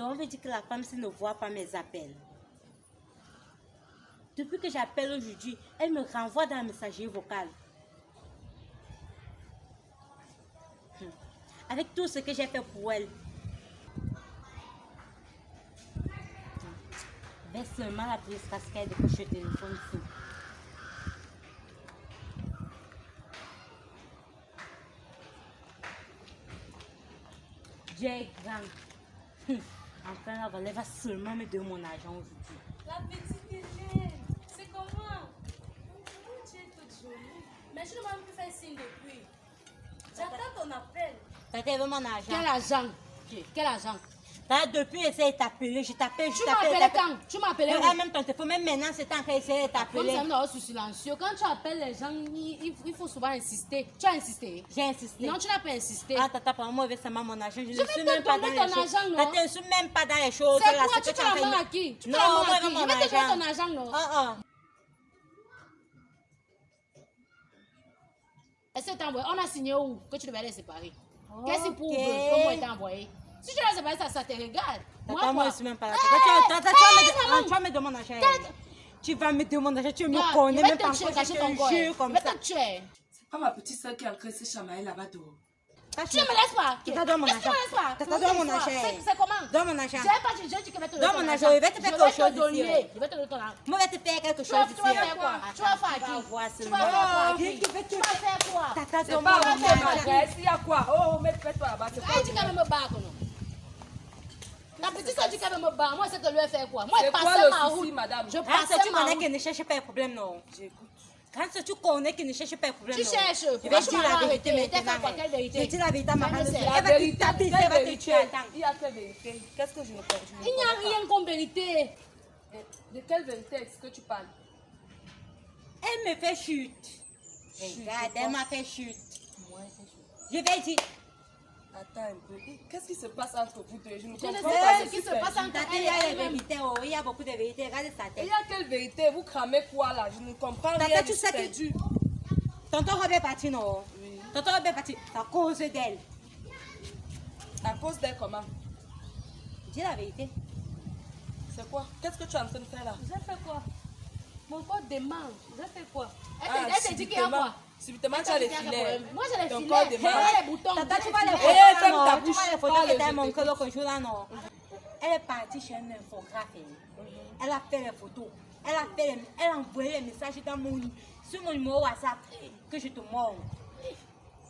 Donc, on veut dire que la femme, s'il ne voit pas mes appels. Depuis que j'appelle aujourd'hui, elle me renvoie dans la messagerie vocale. Avec tout ce que j'ai fait pour elle. Je vais seulement la police parce qu'elle décroche le téléphone ici. J'ai grand. Enfin, elle va seulement me donner mon argent aujourd'hui. La petite Hélène, c'est comment? Tu es toute jolie. Mais je ne m'as même plus fait signe depuis. J'attends ton appel. T'as vu mon argent? Quel argent? Quel argent? Depuis, essayer de t'appeler. Je t'appelle, Tu m'as appelé quand? Tu m'as appelé en même temps, même maintenant, c'est temps qu'elle essaie de Comme t'appeler. ça, non, je suis silencieux. Quand tu appelles les gens, il faut souvent insister. Tu as insisté? J'ai insisté. Non, tu n'as pas insisté. Ah, tata, pour moi, seulement mon argent. Je ne vais suis te même pas dans donner les ton choses. argent, non? Tata, je ne suis même pas dans les choses. C'est là, quoi? ce Tu que te la en train main de- à qui? Tu te Non, la main moi, à qui? mon Je vais te argent. donner ton argent, non? Est-ce que tu as envoyé? On a signé où? Que tu devais les séparer. Qu'est-ce qui prouve que moi, il t'a envoyé? Si tu les séparer, ça te regarde. Tata, moi, je ne suis même pas là. Tata, tu vas me demander mon argent. Tu vas me demander mon argent. Tu me connais même pas Je encore. vais te tuer, cacher ton Je corps. te jure comme Je vais ça. te tuer. C'est pas ma petite soeur qui est en train de se chamailler là-bas dehors. Tu ne me laisses pas. Tata, donne mon Qu'est-ce que tu argent. me laisses pas? Tata, donne mon argent. C'est comment? Donne mon argent. J'ai pas dit, je dis que je vais te donner Donne ton mon argent. argent, je vais te faire quelque chose Je vais te ici. donner. Je vais te donner ton argent. Moi, je vais te faire quelque Tu chose vas ici. faire quoi? Tu vas faire Tu vas qui? voir Tu seulement. vas faire quoi? Qui va te- Tu vas faire quoi? Tata, C'est donne pas mon à argent. mon adresse, il y a quoi? Oh, mais fais-toi là-bas, c'est quoi? Elle dit qu'elle veut me battre, non? La petite soeur dit qu'elle veut me battre. Moi, c'est que lui elle fait quoi? Moi, C'est je quoi passais le ma souci, route. madame? Je Quand passais tu ma connais route. qu'elle ne cherche pas de problème, non. J'écoute. Quand tu connais qu'elle ne cherche pas de problème, Tu non. cherches. Je vais Pourquoi tu dire m'as la vérité arrêté? T'as maintenant. fait quoi? Quelle vérité? Je dis la vérité à ma Je femme. sais. Elle La va te vérité, taper, quelle elle va te vérité? tuer. Attends. Il y a quelle vérité? Qu'est-ce que je ne connais pas? Il n'y a rien comme vérité. De quelle vérité est-ce que tu parles? Elle me fait chute. Regarde, elle m'a fait chute. Moi, Je vais dire. attends un peu. Qu'est-ce qui se passe entre vous deux? Je ne Je ne comprends sais pas pas ce qui se passe entre Tata, elle il et y a les elle-même. vérités. Oh, il y a beaucoup de vérités. Regarde sa Il tête. y a quelle vérité? Vous cramez quoi là? Je ne comprends Tata, rien. tu Je sais suis que- perdue. Tonton Robert est parti, non? Oui. Tonton Robert est parti. C'est à cause d'elle. À cause d'elle, comment? Dis la vérité. C'est quoi? Qu'est-ce que tu es en train de faire là? J'ai fait quoi? Mon corps demande. J'ai fait quoi? Ah, Elle t'a dit qu'il y a quoi? Subitement, tu as les Elle t'a dit qu'il y a filets. quoi? Moi, j'ai les Ton filets. corps demande. Hey, les boutons. Tata, tu j'ai vois les les photos filets. Eh, là, ferme non? ta Tu bouche. vois les photos Parle, que je t'as montré t'écoute. l'autre jour là, non? Elle est partie chez un infographe. Elle a fait les photos. Elle a envoyé les messages sur mon numéro WhatsApp que je te montre.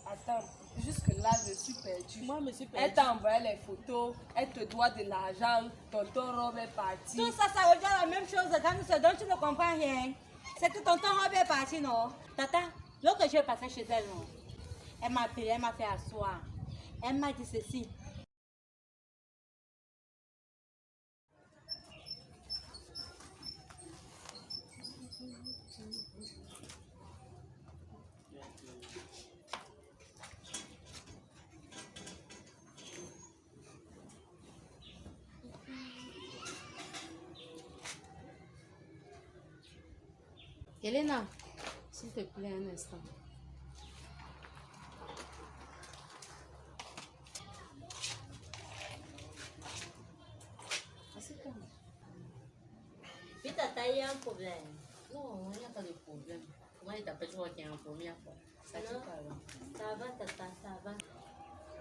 Attends, jusque là, je suis perdue. Moi, je suis Elle perdue. t'a envoyé les photos, elle te doit de l'argent, tonton Rob est parti. Tout ça, ça revient à la même chose. Quand nous se donnons, tu ne comprends rien. C'est que tonton Robert est parti, non? Tata, lorsque je passais chez elle, non? Elle m'a appelé, elle m'a fait asseoir. Elle m'a dit ceci. Elena, s'il te plaît, un instant. Puis tata, il y a un problème. Non, il n'y a pas de problème. Comment il t'appelle? Je vois qu'il y a un première fois. Ça tue Non. pas là. Ça va, tata, ça va.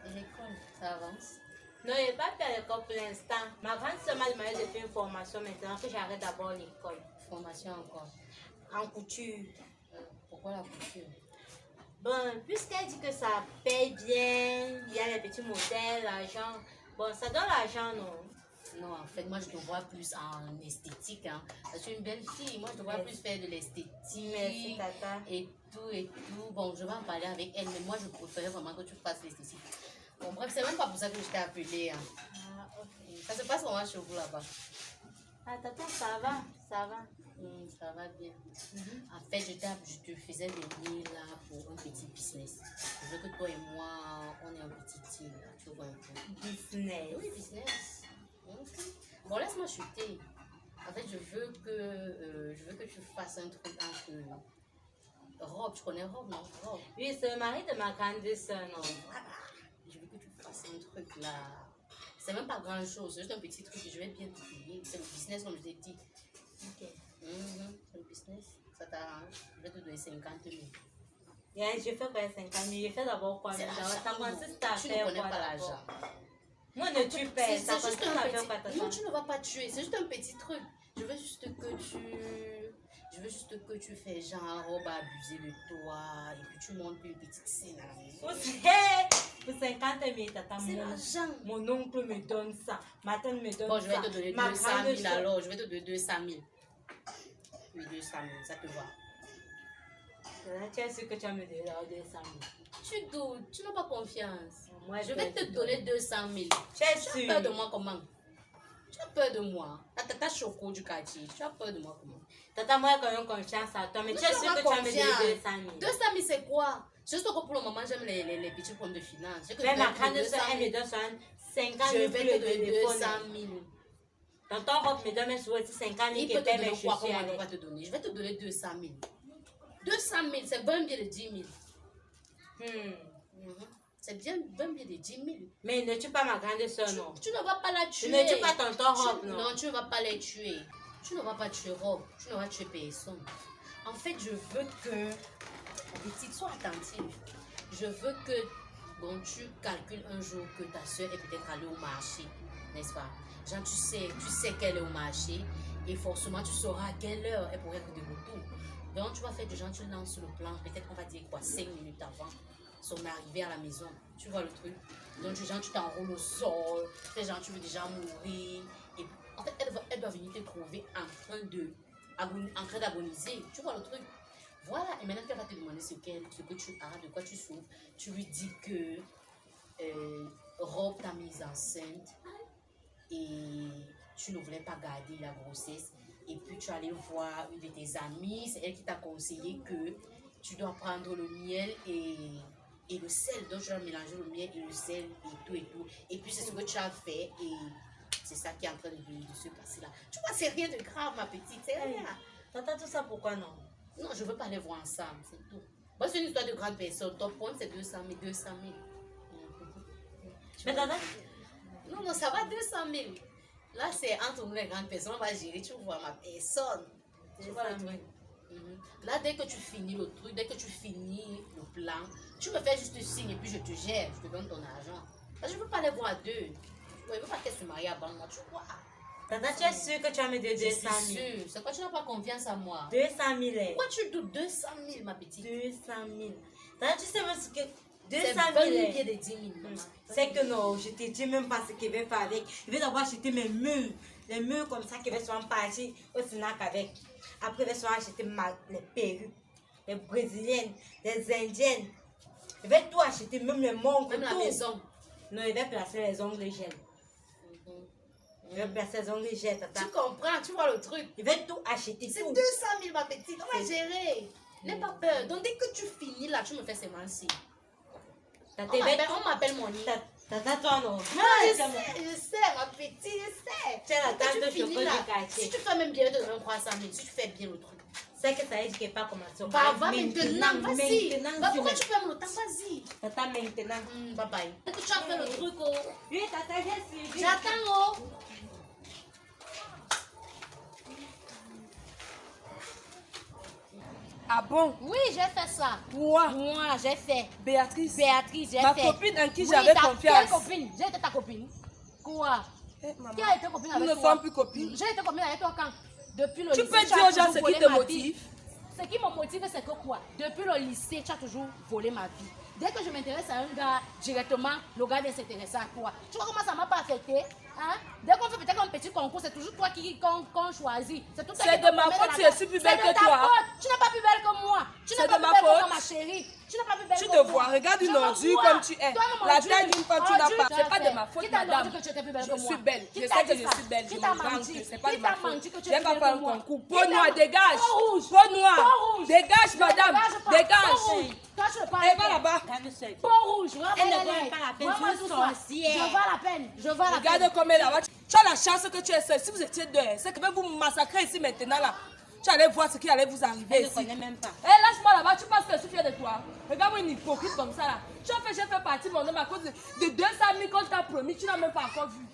Et l'école, ça avance. Non, je n'ai pas fait l'école pour l'instant. Ma grande soeur m'a demandé de faire une formation maintenant que j'arrête d'abord l'école. Formation encore. En couture. Pourquoi la couture? Bon, puisqu'elle dit que ça paye bien, il y a les petits modèles, l'argent. Bon, ça donne l'argent, non? Non, en fait, moi, je te vois plus en esthétique. Hein. Je suis une belle fille. Moi, je te vois Merci. plus faire de l'esthétique. Merci, tata. Et tout, et tout. Bon, je vais en parler avec elle, mais moi, je préférais vraiment que tu fasses l'esthétique. Bon, bref, c'est même pas pour ça que je t'ai appelé. Hein. Ah, ok. Ça se passe comment chez vous là-bas? Ah, tata, ça va, ça va. Ça va bien. En fait, je te faisais venir là pour un petit business. Je veux que toi et moi, on ait un petit team là. Tu vois un peu. Business. Oui, business. Bon, laisse-moi chuter. En fait, je veux que tu fasses un truc entre Rob. Tu connais Rob, non? Rob. Oui, c'est le mari de ma grande soeur, non? Voilà. Je veux que tu fasses un truc là. C'est même pas grand chose, c'est juste un petit truc que je vais bien te payer. C'est le business comme je t'ai dit. Ok. C'est le business. Ça t'arrange. Je vais te donner 50 000. Yeah, je fais quoi 50 000? Je fais d'abord quoi? C'est Ça l'argent. consiste à Tu ne faire connais quoi pas d'abord? l'argent. Moi, ne tue pas. C'est Ça juste consiste un à faire quoi petit... Non, tu ne vas pas tuer. C'est juste un petit truc. Je veux juste que tu fais genre, on va abuser de toi. Et puis tu montes une petite scène à la maison. Pour 50 000, tata, C'est l'argent. mon oncle me donne ça. Ma tante me donne ça. Bon, je vais te donner Ma 200 grande 000 soeur- alors. Je vais te donner 200 000. Oui, 200 000, ça te va. Tu es sûr que tu vas me donner 200 000? Tu doutes, tu n'as pas confiance. Moi, Je vais te donner 200 000. Tu es Tu as sûr? peur de moi comment? Tu as peur de moi. La tata Choco du quartier. Tu as peur de moi comment? Tata, moi, j'ai quand même confiance à toi. Mais tu es Tu sûr n'as que tu pas vas me donner confiance. 200 000? 200 000, c'est quoi? Juste que pour le moment, j'aime les petits problèmes de finance. Je Mais ma vais te grande donner soeur, 200 elle 000. me donne 50 Je 000 vais pour te le donner téléphone. 200 000. Tonton Rob me donne même souvent aussi 50 000 Il qui peut te paie mes donner quoi? chaussures Comment on avec. va te donner? Je vais te donner 200 000. 200 000, c'est 20 000 de 10 000. C'est bien 20 000 de 10 000. Mais ne tue pas ma grande soeur, non. Tu ne vas pas la tuer. Ne tue pas tonton Rob, non. Non, tu ne vas pas les tuer. Tu ne vas pas tuer Rob. Tu ne vas tuer personne. En fait, je veux que... Ma petite, sois attentive. Je veux que... Bon, tu calcules un jour que ta soeur est peut-être allée au marché. N'est-ce pas? Genre, tu sais qu'elle est au marché. Et forcément, tu sauras à quelle heure elle pourrait être de retour. Donc, tu vas faire du genre, tu lances sur le plan. Peut-être, on va dire quoi, 5 minutes avant son arrivée à la maison. Tu vois le truc? Donc, du genre, tu t'enroules au sol. Tu fais genre, tu veux déjà mourir. Et en fait, elle doit venir te trouver en train d'agoniser. Tu vois le truc? Voilà. Et maintenant, elle va te demander ce que tu as, de quoi tu souffres. Tu lui dis que Rob t'a mise enceinte et tu ne voulais pas garder la grossesse. Et puis, tu allais voir une de tes amies. C'est elle qui t'a conseillé que tu dois prendre le miel et le sel. Donc, tu dois mélanger le miel et le sel et tout et tout. Et puis, c'est ce que tu as fait et c'est ça qui est en train de se passer là. Tu vois, c'est rien de grave, ma petite. C'est rien. Tata, tout ça pourquoi non? Non, je ne veux pas les voir ensemble, c'est tout. Moi, c'est une histoire de grande personne. Ton point, c'est 200 000. 200 000. Mais tata, Non, non, ça va 200 000. Là, c'est entre nous les grandes personnes. On va gérer, tu vois, ma personne. Tu vois le truc. Là, dès que tu finis le truc, dès que tu finis le plan, tu me fais juste signe et puis je te gère, je te donne ton argent. Parce que je ne veux pas les voir à deux. Je ne veux pas qu'elle se marie avant moi, tu vois. tata, tu es sûr que tu vas me donner Je 200 suis 000? sûre. C'est quoi, tu n'as pas confiance en moi? 200 000 Pourquoi tu doutes 200 000, ma petite? 200 000. Tata, tu sais même ce que... 200 C'est 000 20 000 pieds de 10 000. maman. C'est que non, je te dis même pas ce qu'il va faire avec. Il va d'abord acheter mes mules. Les mules comme ça qui vont se partir au Sinac avec. Après, il va se acheter les perruques, les brésiliennes, les indiennes. Il va tout acheter, même les montres. Même la tout. maison. Non, il va placer les ongles gel. Il va placer les ongles gel, tata. Tu comprends, tu vois le truc. Il va tout acheter. C'est tout. 200 000, ma petite. On va gérer. N'aie pas peur. Donc, dès que tu finis là, tu me fais seulement signe. Tata, il va tout- On m'appelle mon nid. Tata, toi non. Je sais, ma petite, je sais. Tu es la Quand tante tu de finis chocolat là, du quartier. si tu fais même bien, je te donne 300 000. Si tu fais bien le truc. C'est que ça veut dire qu'il n'a pas commencé. Bah, va maintenant, vas-y. Maintenant, Bah, pourquoi tu perds le temps? Vas-y. Tata, maintenant. Bye bye. Dès que tu as fait le truc, oh. Oui, tata, j'ai suivi. J'attends, oh. Ah bon? Oui, j'ai fait ça. Toi, Moi, j'ai fait. Béatrice, Béatrice, j'ai ma fait. copine en qui Oui, j'avais Quelle confiance. copine? J'ai été ta copine. Quoi? Eh, maman, Qui a été copine nous avec ne toi? sommes plus copines. J'ai été copine avec toi quand? Depuis le Tu lycée. peux as dire aux gens toujours ce qui volé te ma vie. motive. Ce qui me motive, c'est que quoi? Depuis le lycée, tu as toujours volé ma vie. Dès que je m'intéresse à un gars, directement, le gars vient s'intéresser à toi. Tu vois comment ça m'a pas affecté? Hein? Dès qu'on fait peut-être un petit concours, c'est toujours toi qu'on choisit. C'est tout C'est de ma faute si je suis plus belle que toi. Tu n'es pas plus belle que moi. Tu C'est n'es pas de plus ma belle que faute. moi, ma chérie. Tu n'es pas plus belle Tu que te moi. vois, regarde une Je me ordure vois. comme tu es. Toi, mon La ordure. taille d'une femme, tu n'as Ordure, pas. tu C'est as pas de fait. ma faute, Qui t'a madame. dit que tu étais plus belle Je que moi? suis belle. Qui Je t'a sais que dit je ça? suis belle. Qui Je t'a me vante. menti? C'est pas Qui de ma t'a faute. menti que tu Je es vais pas plus faire belle un que moi? concours. Qui Peau t'a noire, menti? dégage. Peau rouge. Peau noire. Peau rouge. Dégage, madame. Dégage pas. Dégage. Peau rouge. Toi, je parle. Elle va là-bas. Calme-toi. Peau rouge. Elle ne vaut pas la peine, Vraiment c'est une tout ça. sorcière. Je vaux la peine. Je vaux la peine. Regarde comme elle est là-bas. Tu as la chance que tu es seule. Si vous étiez deux, c'est que même vous me massacrez ici maintenant là. Tu allais voir ce qui allait vous arriver Elle ne ici. connaît même pas. Eh, lâche-moi là-bas. Tu penses que je suis fière de toi? toi. Regarde-moi une hypocrite comme ça là. Tu as fait, j'ai fait partie de mon homme à cause de 200 000 qu'on t'a promis. Tu n'as même pas encore vu.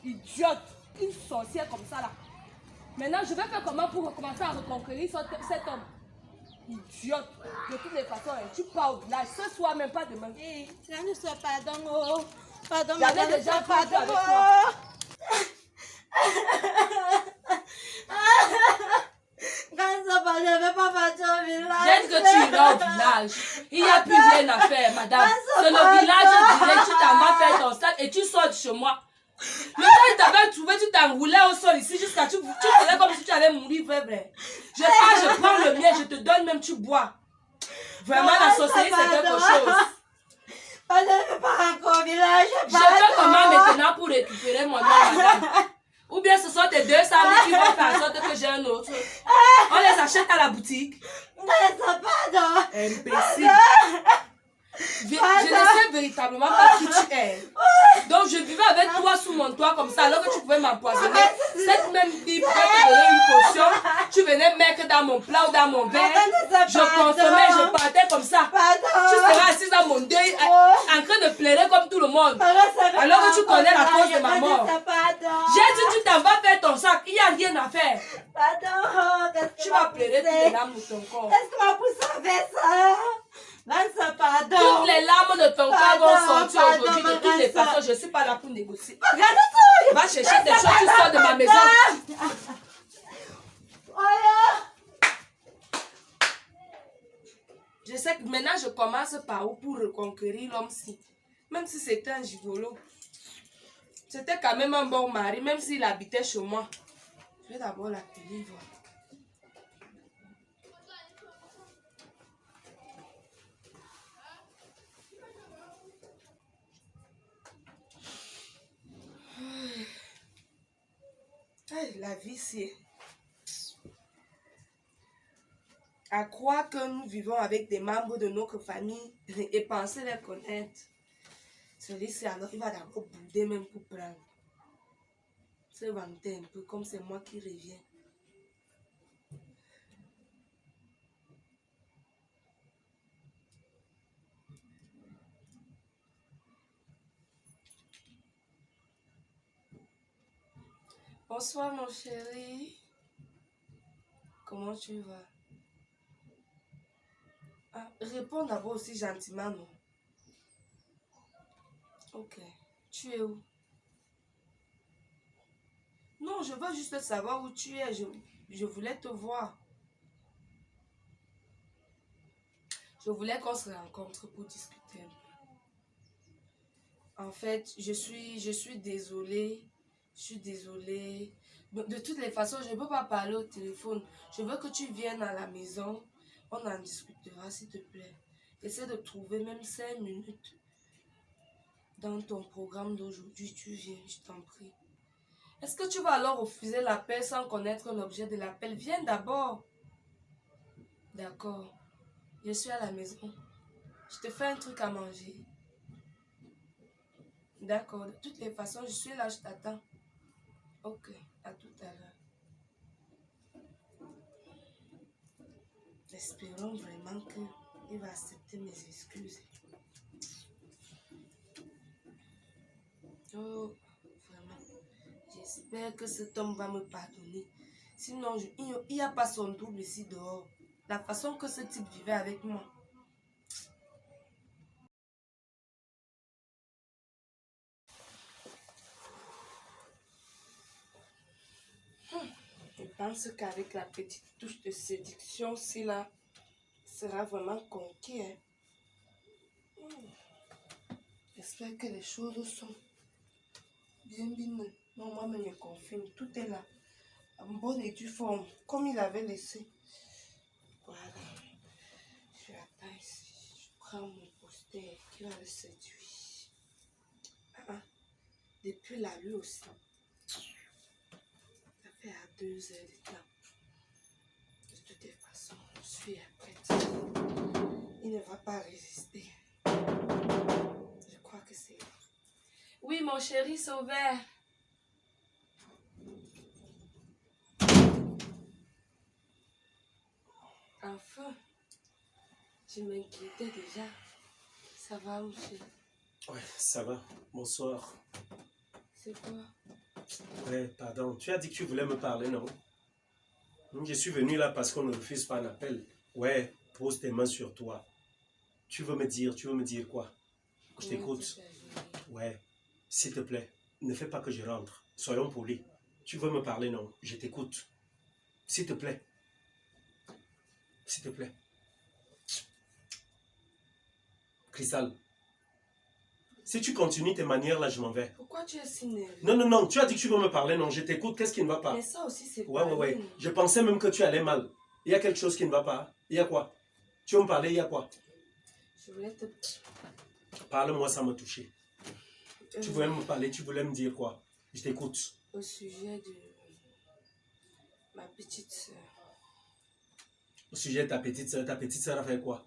Idiote. Une sorcière comme ça là. Maintenant, je vais faire comment pour recommencer à reconquérir cet homme. Idiote. De toutes les façons, hein, tu pars au village. Ce soir, même pas demain. Eh, là, ne sois pardon, oh. Pardon, J'avais madame, ne déjà sois pris pardon, avec toi. oh. Quand ça va, je ne vais pas partir au village. J'ai dit que tu iras au village. Il n'y a plus rien à faire, madame. C'est le village, je dirais, tu t'en vas faire ton sac et tu sors de chez moi. Le temps il t'avait trouvé, tu t'enroulais au sol ici jusqu'à tu faisais comme si tu allais mourir, vrai. Je pars, je prends le mien, je te donne même, tu bois. Vraiment, la sorcellerie, c'est quelque chose. Je ne vais pas encore au village. Je fais comment maintenant pour récupérer mon nom, madame? Ou bien ce sont tes 200 000 qui vont faire en sorte que j'ai un autre. On les achète à la boutique. Ne sois pardon. Imbécile. Je ne sais véritablement pas qui tu es. Donc je vivais avec toi sous mon toit comme ça alors que tu pouvais m'empoisonner. Cette même fille pouvait te donner une potion. Tu venais mettre dans mon plat ou dans mon verre. Je consommais, je partais comme ça. Tu seras assise dans mon deuil en train de pleurer comme tout le monde. Alors que tu connais la cause de ma mort. J'ai dit tu t'en vas faire ton sac. Il n'y a rien à faire. Tu vas pleurer toutes les larmes de ton corps. Est-ce que ma pousse a fait ça? Pardon. Toutes les larmes de ton corps vont sortir pardon, aujourd'hui. De toutes les façons, je ne suis pas là pour négocier. Regarde ça. Va chercher des choses, tu sors de ma maison. Je sais que maintenant je commence par où pour reconquérir l'homme-ci. Même si c'était un gigolo. C'était quand même un bon mari, même s'il habitait chez moi. Je vais d'abord l'appeler, voir. La vie, c'est à croire que nous vivons avec des membres de notre famille et penser les connaître. Celui-ci, alors, il va d'abord bouder même pour prendre. Se vanter un peu comme c'est moi qui reviens. Bonsoir mon chéri. Comment tu vas? Ah, réponds d'abord aussi gentiment, non? Ok. Tu es où? Non, je veux juste savoir où tu es. Je voulais te voir. Je voulais qu'on se rencontre pour discuter un peu. En fait, je suis désolée. Je suis désolée. De toutes les façons, je ne peux pas parler au téléphone. Je veux que tu viennes à la maison. On en discutera, s'il te plaît. Essaie de trouver même 5 minutes dans ton programme d'aujourd'hui. Tu viens, je t'en prie. Est-ce que tu vas alors refuser l'appel sans connaître l'objet de l'appel? Viens d'abord. D'accord. Je suis à la maison. Je te fais un truc à manger. D'accord. De toutes les façons, je suis là, je t'attends. Ok, à tout à l'heure. Espérons vraiment qu'il va accepter mes excuses. Oh, vraiment. J'espère que cet homme va me pardonner. Sinon, il n'y a pas son double ici dehors. La façon que ce type vivait avec moi. Je pense qu'avec la petite touche de séduction, si là, sera vraiment conquis. Hein. J'espère que les choses sont bien. Non, moi-même me confirme. Tout est là. En bonne et due forme. Comme il avait laissé. Voilà. Je l'attends ici. Je prends mon poster qui va le séduire. Depuis là, lui aussi. Ça fait à 2 heures de temps. De toutes les façons, je suis prête. Il ne va pas résister. Je crois que c'est... Oui, mon chéri, c'est ouvert. Enfin, Tu m'inquiétais déjà. Ça va, mon chéri? Ouais, ça va. Bonsoir. C'est quoi? Ouais, pardon. Tu as dit que tu voulais me parler, non? Je suis venu là parce qu'on ne refuse pas un appel. Ouais, pose tes mains sur toi. Tu veux me dire quoi? Je t'écoute. Ouais, s'il te plaît, ne fais pas que je rentre. Soyons polis. Tu veux me parler, non? Je t'écoute. S'il te plaît. S'il te plaît. Cristal. Si tu continues tes manières, là, je m'en vais. Pourquoi tu es si nerveux? Non, non, non, tu as dit que tu veux me parler, non, je t'écoute, qu'est-ce qui ne va pas? Mais ça aussi, c'est Ouais, pas ouais, ouais. une. Je pensais même que tu allais mal. Il y a quelque chose qui ne va pas. Il y a quoi? Tu veux me parler, il y a quoi? Je voulais te... Parle-moi sans me toucher. Tu voulais me parler, tu voulais me dire quoi? Je t'écoute. Au sujet de ma petite soeur. Au sujet de ta petite soeur a fait quoi?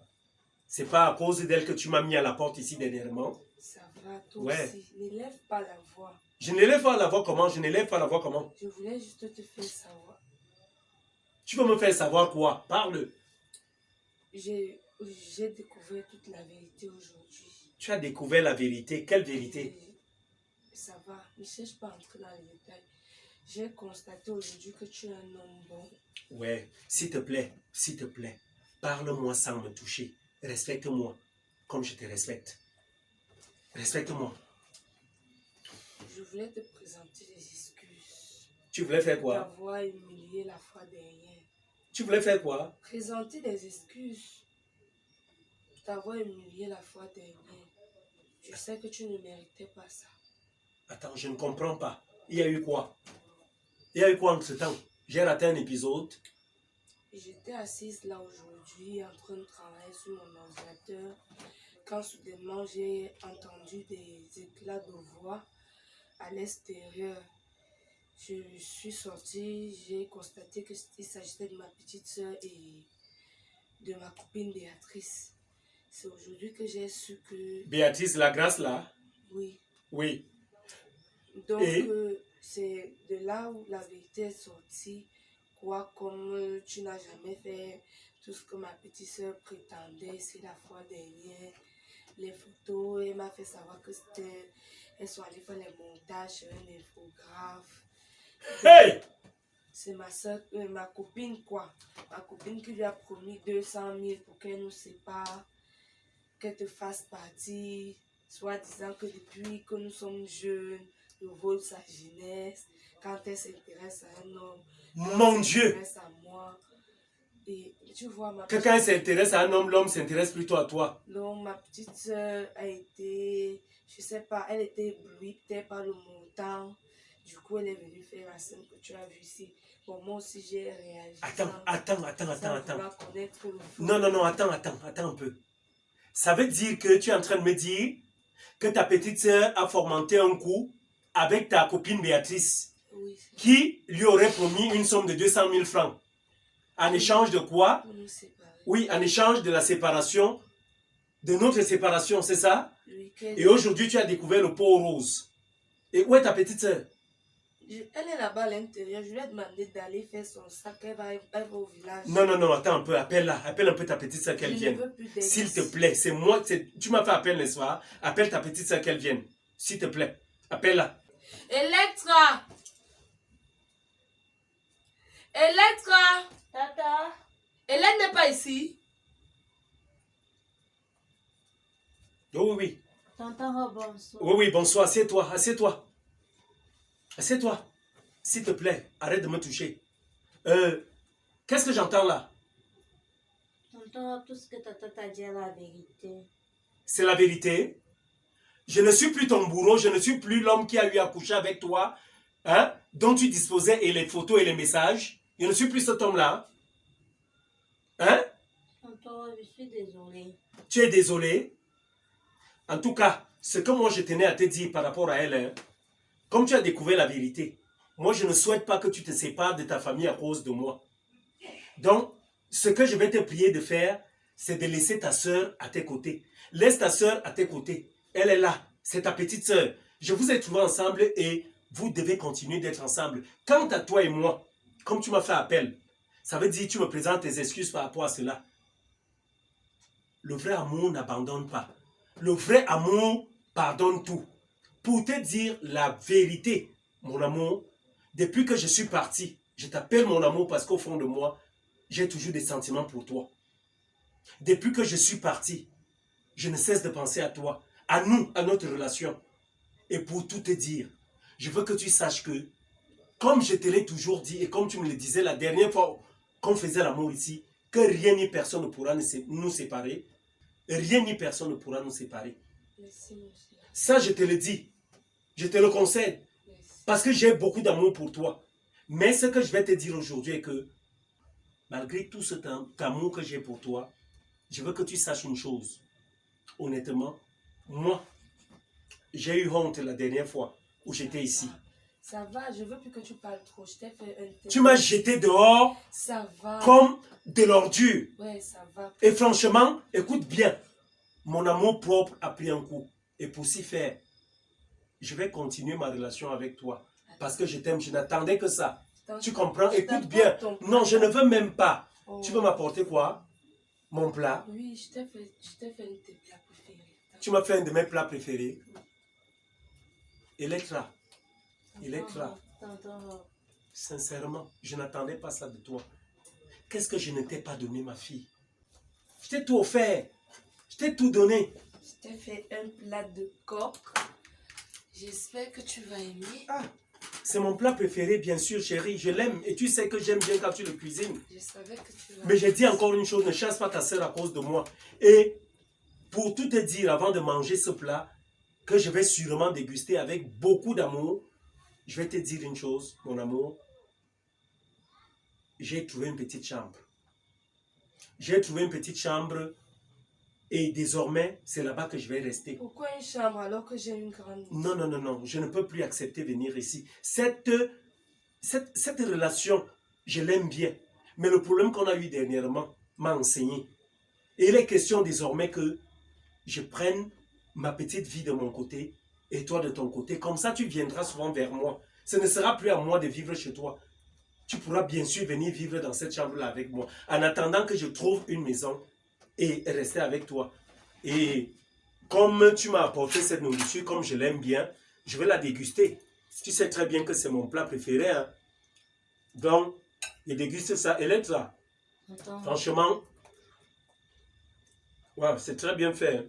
C'est pas à cause d'elle que tu m'as mis à la porte ici dernièrement? Ça va, toi Ouais. aussi. N'élève pas la voix. Je n'élève pas la voix comment? Je n'élève pas la voix comment? Je voulais juste te faire savoir. Tu veux me faire savoir quoi? Parle. J'ai découvert toute la vérité aujourd'hui. Tu as découvert la vérité. Quelle vérité? Et ça va, ne cherche pas à entrer dans les détails. J'ai constaté aujourd'hui que tu es un homme bon. Ouais, s'il te plaît, parle-moi sans me toucher. Respecte-moi comme je te respecte. Respecte-moi. Je voulais te présenter des excuses. Tu voulais faire quoi? D'avoir humilié la fois dernière. Tu voulais faire quoi? Présenter des excuses. D'avoir humilié la fois dernière. Je sais que tu ne méritais pas ça. Attends, je ne comprends pas. Il y a eu quoi? Il y a eu quoi en ce temps? J'ai raté un épisode. J'étais assise là aujourd'hui en train de travailler sur mon ordinateur quand soudainement j'ai entendu des éclats de voix à l'extérieur. Je suis sortie, j'ai constaté qu'il s'agissait de ma petite soeur et de ma copine Béatrice. C'est aujourd'hui que j'ai su que... Béatrice Lagrasse là? Oui. Oui. Donc, Et? c'est de là où la vérité est sortie. Quoi, comme tu n'as jamais fait tout ce que ma petite soeur prétendait, c'est la fois dernière. Les photos, elle m'a fait savoir que c'était... Elles sont allées faire les montages chez un infographe. Hey! C'est ma soeur, ma copine quoi. Ma copine qui lui a promis 200 000 pour qu'elle nous sépare, qu'elle te fasse partie, soit disant que depuis que nous sommes jeunes, nous vole sa jeunesse, quand elle s'intéresse à un homme, Mon Dieu! s'intéresse à moi. Et tu vois, ma Que quand elle s'intéresse à un homme, l'homme s'intéresse plutôt à toi. donc, ma petite soeur a été, je sais pas, elle était éblouie peut-être par le montant. Du coup, elle est venue faire la scène que tu as vue ici. Bon, moi aussi, j'ai réagi. Attends. Sans vouloir connaître le fond. Non, attends un peu. Ça veut dire que tu es en train de me dire que ta petite sœur a fomenté un coup avec ta copine Béatrice, Oui, qui lui aurait promis une somme de 200 000 francs. En échange de quoi? pour nous séparer. Oui, en échange de la séparation, de notre séparation, c'est ça? Oui, Et aujourd'hui, tu as découvert le pot rose. Et où est ta petite sœur? elle est là-bas à l'intérieur. Je lui ai demandé d'aller faire son sac. Elle va au village. Non, attends un peu, appelle-la. Appelle un peu ta petite sœur qu'elle Je ne vienne. veux plus d'ex. S'il te plaît, c'est moi, tu m'as fait appel, n'est-ce pas? Appelle ta petite sœur qu'elle vienne. S'il te plaît, appelle-la. Electra! Electra! Tata, Hélène n'est pas ici. Oh oui. tonton, bonsoir. Oui, bonsoir, assieds-toi. Assieds-toi. S'il te plaît, arrête de me toucher. Qu'est-ce que j'entends là? Tonton, tout ce que tata t'a dit est la vérité. C'est la vérité. Je ne suis plus ton bourreau, je ne suis plus l'homme qui a eu à coucher avec toi, hein, dont tu disposais et les photos et les messages. Je ne suis plus cet homme-là. Hein? Tonton, je suis désolée. Tu es désolé? En tout cas, ce que moi je tenais à te dire par rapport à elle, hein, comme tu as découvert la vérité, moi je ne souhaite pas que tu te sépares de ta famille à cause de moi. Donc, ce que je vais te prier de faire, c'est de laisser ta sœur à tes côtés. Laisse ta sœur à tes côtés. Elle est là, c'est ta petite sœur. Je vous ai trouvés ensemble et vous devez continuer d'être ensemble. Quant à toi et moi, comme tu m'as fait appel, ça veut dire que tu me présentes tes excuses par rapport à cela. le vrai amour n'abandonne pas. Le vrai amour pardonne tout. Pour te dire la vérité, mon amour, depuis que je suis parti, je t'appelle mon amour parce qu'au fond de moi, j'ai toujours des sentiments pour toi. Depuis que je suis parti, je ne cesse de penser à toi, à nous, à notre relation. Et pour tout te dire, je veux que tu saches que, comme je te l'ai toujours dit et comme tu me le disais la dernière fois qu'on faisait l'amour ici, que rien ni personne ne pourra nous séparer. Rien ni personne ne pourra nous séparer. Merci, mon chéri. Ça, je te le dis. Je te le concède. Merci. Parce que j'ai beaucoup d'amour pour toi. Mais ce que je vais te dire aujourd'hui est que, malgré tout cet amour que j'ai pour toi, je veux que tu saches une chose. Honnêtement, moi, j'ai eu honte la dernière fois où j'étais ici. Ça va, je veux plus que tu parles trop. Je t'ai fait un thé. Tu m'as jeté dehors Ça va. comme de l'ordure. Ouais, ça va. Et franchement, écoute bien, mon amour propre a pris un coup. Et pour s'y faire, je vais continuer ma relation avec toi. Parce que je t'aime, je n'attendais que ça. Tu comprends? Écoute bien. Non, je ne veux même pas. Oh. Tu veux m'apporter quoi? Mon plat? Oui, je t'ai fait un de tes plats préférés. Tu m'as fait un de mes plats préférés. Electra. Electra. Tonton, Sincèrement, je n'attendais pas ça de toi. Qu'est-ce que je ne t'ai pas donné, ma fille? Je t'ai tout offert. Je t'ai tout donné. Je t'ai fait un plat de coq. J'espère que tu vas aimer. Ah, c'est mon plat préféré, bien sûr, chérie. Je l'aime. Et tu sais que j'aime bien quand tu le cuisines. Je savais que tu vas Mais j'ai dit encore une chose, ne chasse pas ta sœur à cause de moi. Et pour tout te dire, avant de manger ce plat, que je vais sûrement déguster avec beaucoup d'amour, je vais te dire une chose, mon amour. J'ai trouvé une petite chambre. J'ai trouvé une petite chambre et désormais, c'est là-bas que je vais rester. Pourquoi une chambre alors que j'ai une grande maison? Non, non, non, non, je ne peux plus accepter venir ici. Cette relation, je l'aime bien. Mais le problème qu'on a eu dernièrement m'a enseigné. Et il est question désormais que je prenne ma petite vie de mon côté et toi de ton côté. Comme ça, tu viendras souvent vers moi. Ce ne sera plus à moi de vivre chez toi. Tu pourras bien sûr venir vivre dans cette chambre-là avec moi. En attendant que je trouve une maison et rester avec toi. Et comme tu m'as apporté cette nourriture, comme je l'aime bien, je vais la déguster. Tu sais très bien que c'est mon plat préféré. Hein? Donc, je déguste ça. Electra, tonton. franchement, wow, c'est très bien fait. Hein?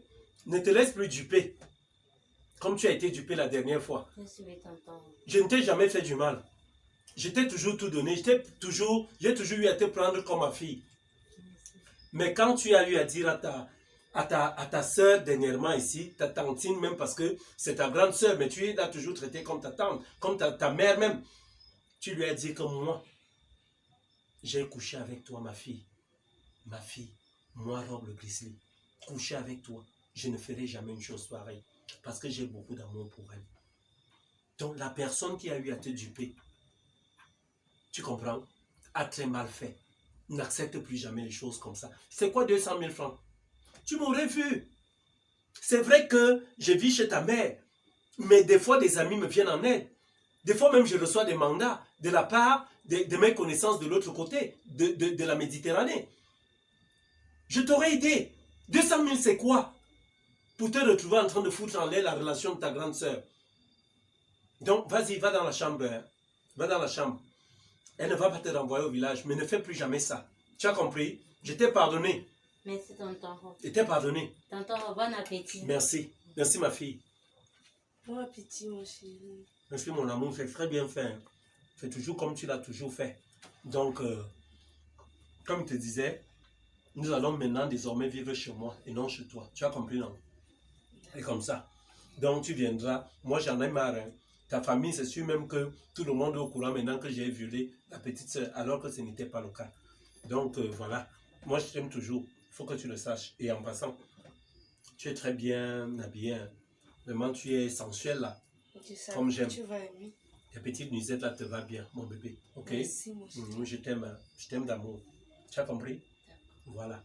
Ne te laisse plus duper. Comme tu as été dupé la dernière fois. Je suis tonton. Je ne t'ai jamais fait du mal. Je t'ai toujours tout donné. J'ai toujours eu à te prendre comme ma fille. Mais quand tu as eu à dire à ta soeur dernièrement ici, ta tantine même, parce que c'est ta grande soeur, mais tu l'as toujours traité comme ta tante, comme ta mère même. Tu lui as dit que moi, j'ai couché avec toi, ma fille. Ma fille, moi, Rob le Grizzly, coucher avec toi, je ne ferai jamais une chose pareille. Parce que j'ai beaucoup d'amour pour elle. Donc la personne qui a eu à te duper, tu comprends, a très mal fait. N'accepte plus jamais les choses comme ça. C'est quoi 200 000 francs? Tu m'aurais vu. C'est vrai que je vis chez ta mère, mais des fois des amis me viennent en aide. Des fois même je reçois des mandats de la part de mes connaissances de l'autre côté, de la Méditerranée. Je t'aurais aidé. 200 000 c'est quoi? Pour te retrouver en train de foutre en l'air la relation de ta grande sœur. Donc vas-y, va dans la chambre. Hein. Va dans la chambre. Elle ne va pas te renvoyer au village, mais ne fais plus jamais ça. Tu as compris? Je t'ai pardonné. Merci, tonton. Je t'ai pardonné. Tonton, bon appétit. Merci. Merci ma fille. Bon appétit, mon chéri. Merci mon amour, c'est très bien fait. Hein. Fais toujours comme tu l'as toujours fait. Donc, comme je te disais, nous allons maintenant désormais vivre chez moi et non chez toi. Tu as compris, non? Et comme ça. Donc tu viendras. Moi j'en ai marre. Hein. Ta famille, c'est sûr même que tout le monde est au courant maintenant que j'ai violé la petite soeur, alors que ce n'était pas le cas. Donc voilà. Moi je t'aime toujours. Il faut que tu le saches. Et en passant, tu es très bien habillé. Hein. Vraiment, tu es sensuel là. Je savais Comme que j'aime. tu vas aimer. Ta petite nuisette là te va bien, mon bébé. Ok? Merci, mon chéri. Je t'aime d'amour. Tu as compris? Voilà.